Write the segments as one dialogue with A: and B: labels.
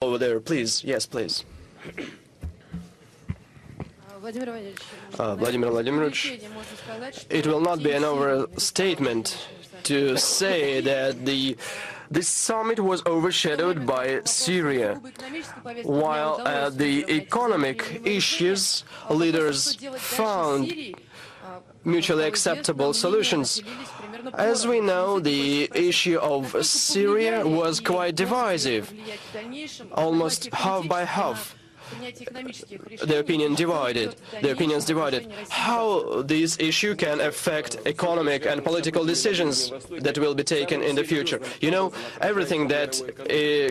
A: Over there, please. Yes, please. Vladimir Vladimirovich, it will not be an overstatement to say that this summit was overshadowed by Syria, while at the economic issues, leaders found mutually acceptable solutions. As we know, the issue of Syria was quite divisive, almost half by half. The opinions divided. How this issue can affect economic and political decisions that will be taken in the future. You know, everything that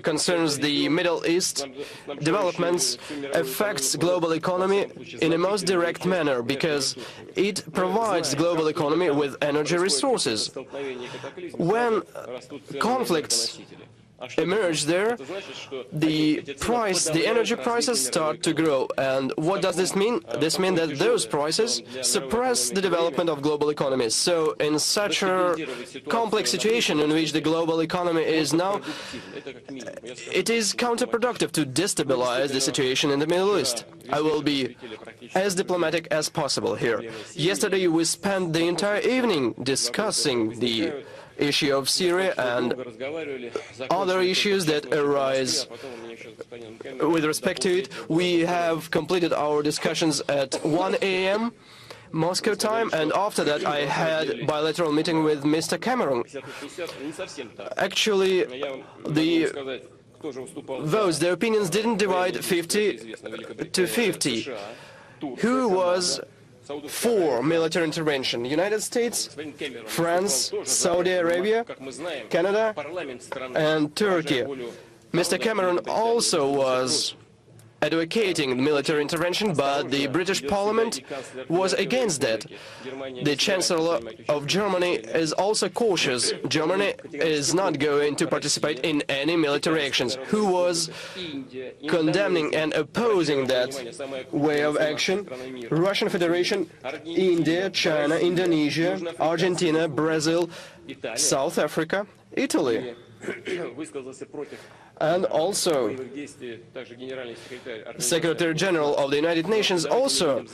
A: concerns the Middle East developments affects global economy in a most direct manner, because it provides the global economy with energy resources. When conflicts emerge there, the energy prices start to grow. And what does this mean? This means that those prices suppress the development of global economies. So in such a complex situation in which the global economy is now, it is counterproductive to destabilize the situation in the Middle East. I will be as diplomatic as possible here. Yesterday we spent the entire evening discussing the issue of Syria and other issues that arise with respect to it. We have completed our discussions at 1 a.m. Moscow time, and after that I had a bilateral meeting with Mr. Cameron. Actually, the opinions didn't divide 50 to 50. Who was for military intervention? United States, France, Saudi Arabia, Canada, and Turkey. Mr. Cameron also was advocating military intervention, but the British Parliament was against that. The Chancellor of Germany is also cautious. Germany is not going to participate in any military actions. Who was condemning and opposing that way of action? Russian Federation, India, China, Indonesia, Argentina, Brazil, South Africa, Italy. And also, Secretary General of the United Nations also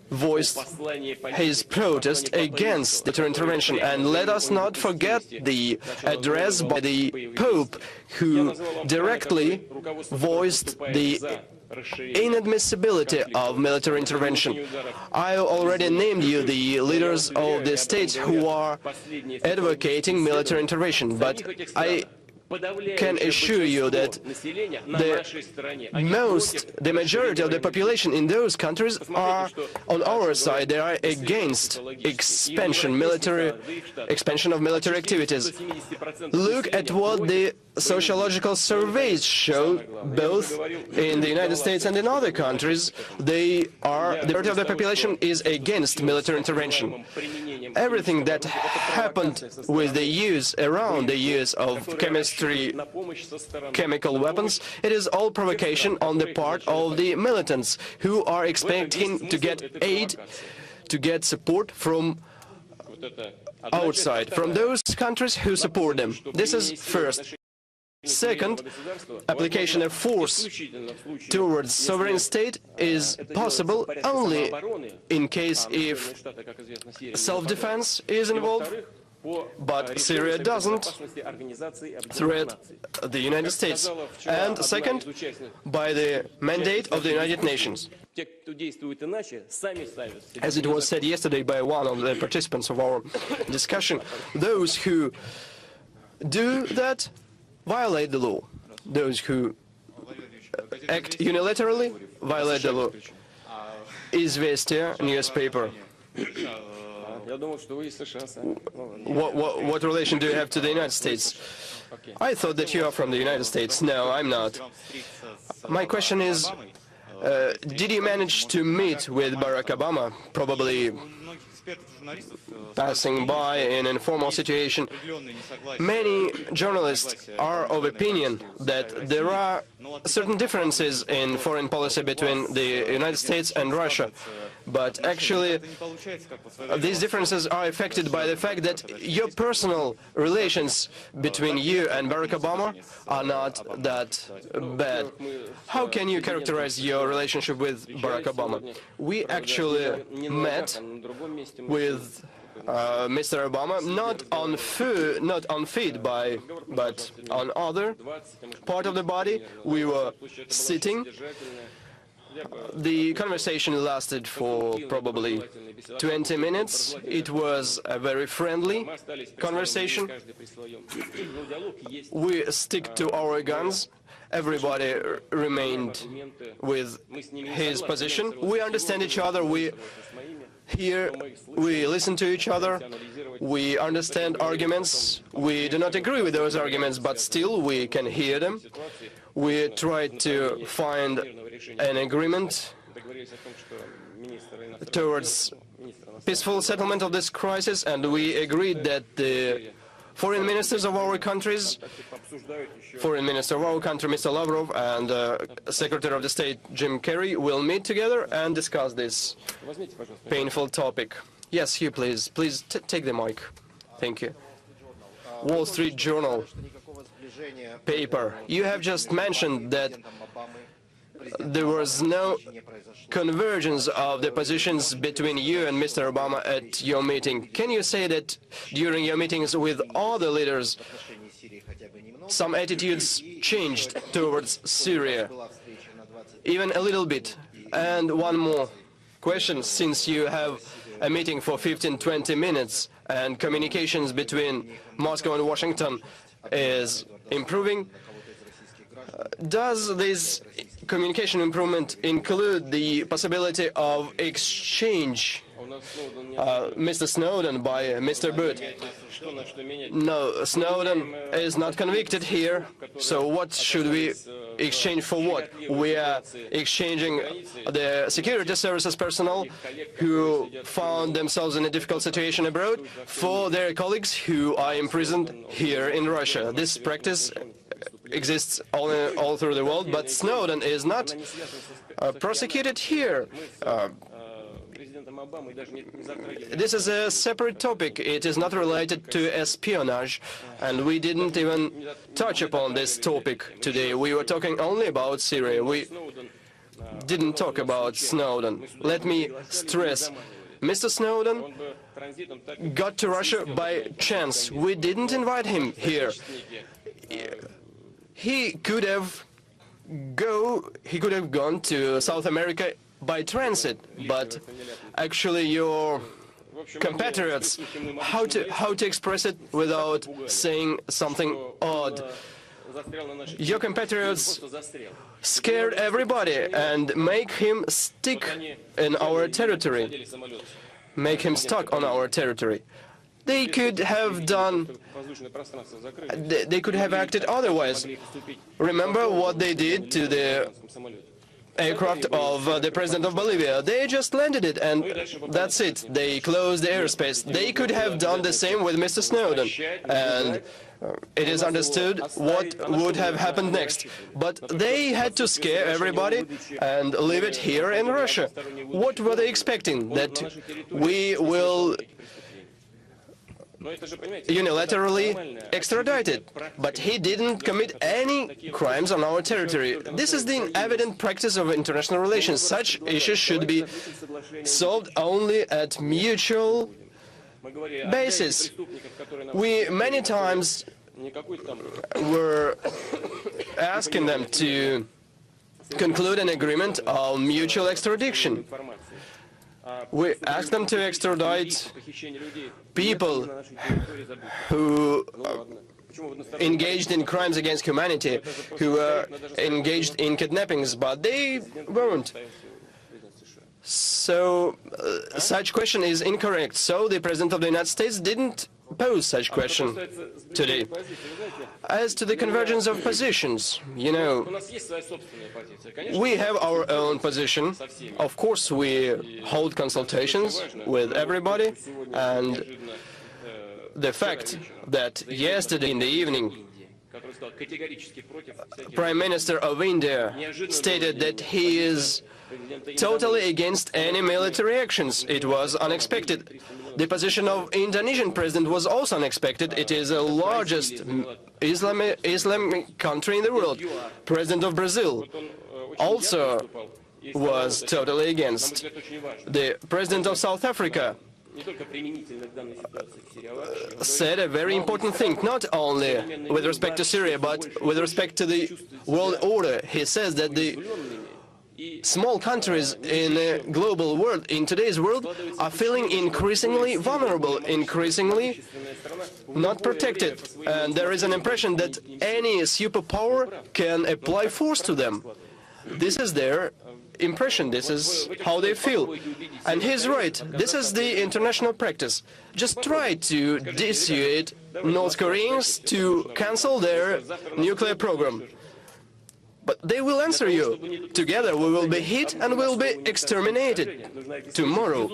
A: voiced his protest against the intervention. And let us not forget the address by the Pope, who directly voiced the inadmissibility of military intervention. I already named you the leaders of the states who are advocating military intervention, but I can assure you that the majority of the population in those countries are on our side. They are against expansion of military activities. Look at what the sociological surveys show, both in the United States and in other countries. The majority of the population is against military intervention. Everything that happened with the use of chemical weapons, it is all provocation on the part of the militants who are expecting to get aid, to get support from outside, from those countries who support them. This is first. Second, application of force towards sovereign state is possible only in case if self-defense is involved, but Syria doesn't threat the United States. And second, by the mandate of the United Nations. As it was said yesterday by one of the participants of our discussion, those who do that violate the law. Those who act unilaterally violate the law. Izvestia newspaper. What relation do you have to the United States? I thought that you are from the United States. No, I'm not. My question is, did you manage to meet with Barack Obama? Probably passing by in an informal situation. Many journalists are of opinion that there are certain differences in foreign policy between the United States and Russia. But actually, these differences are affected by the fact that your personal relations between you and Barack Obama are not that bad. How can you characterize your relationship with Barack Obama? We actually met with Mr. Obama not on feet, but on other part of the body. We were sitting. The conversation lasted for probably 20 minutes. It was a very friendly conversation. We stick to our guns. Everybody remained with his position. We understand each other. We listen to each other. We understand arguments. We do not agree with those arguments, but still we can hear them. We tried to find an agreement towards peaceful settlement of this crisis, and we agreed that the foreign ministers of our countries, Foreign Minister of our country, Mr. Lavrov, and Secretary of the State, Jim Kerry, will meet together and discuss this painful topic. Yes, Hugh, please. Please take the mic. Thank you. Wall Street Journal paper. You have just mentioned that there was no convergence of the positions between you and Mr. Obama at your meeting. Can you say that during your meetings with other leaders, some attitudes changed towards Syria, even a little bit? And one more question, since you have a meeting for 15-20 minutes and communications between Moscow and Washington is improving, does this communication improvement include the possibility of exchange Mr. Snowden by Mr. Booth? No, Snowden is not convicted here, so what should we exchange for what? We are exchanging the security services personnel who found themselves in a difficult situation abroad for their colleagues who are imprisoned here in Russia. This practice exists all through the world, but Snowden is not prosecuted here. This is a separate topic. It is not related to espionage, and we didn't even touch upon this topic today. We were talking only about Syria. We didn't talk about Snowden. Let me stress, Mr. Snowden got to Russia by chance. We didn't invite him here. He could have gone to South America by transit, but actually your compatriots, how to express it without saying something odd, your compatriots scared everybody and make him stick in our territory, make him stuck on our territory. They could have acted otherwise. Remember what they did to the aircraft of the president of Bolivia. They just landed it, and that's it. They closed the airspace. They could have done the same with Mr. Snowden, and it is understood what would have happened next. But they had to scare everybody and leave it here in Russia. What were they expecting? That we will unilaterally extradited, but he didn't commit any crimes on our territory. This is the evident practice of international relations. Such issues should be solved only at mutual basis. We many times were asking them to conclude an agreement on mutual extradition. We asked them to extradite people who engaged in crimes against humanity, who were engaged in kidnappings, but they weren't. So such question is incorrect. So the President of the United States didn't pose such question today. As to the convergence of positions, you know, we have our own position. Of course, we hold consultations with everybody, and the fact that yesterday in the evening, Prime Minister of India stated that he is totally against any military actions. It was unexpected. The position of Indonesian president was also unexpected. It is the largest Islamic country in the world. President of Brazil also was totally against. The president of South Africa said a very important thing, not only with respect to Syria, but with respect to the world order. He says that the small countries in the global world, in today's world, are feeling increasingly vulnerable, increasingly not protected. And there is an impression that any superpower can apply force to them. This is their impression, this is how they feel. And he's right, this is the international practice. Just try to dissuade North Koreans to cancel their nuclear program. But they will answer you. Together we will be hit and will be exterminated tomorrow.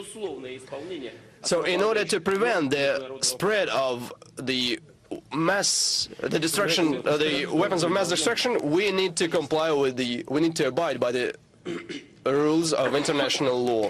A: So in order to prevent the spread of the destruction, the weapons of mass destruction, we need to comply with we need to abide by the rules of international law.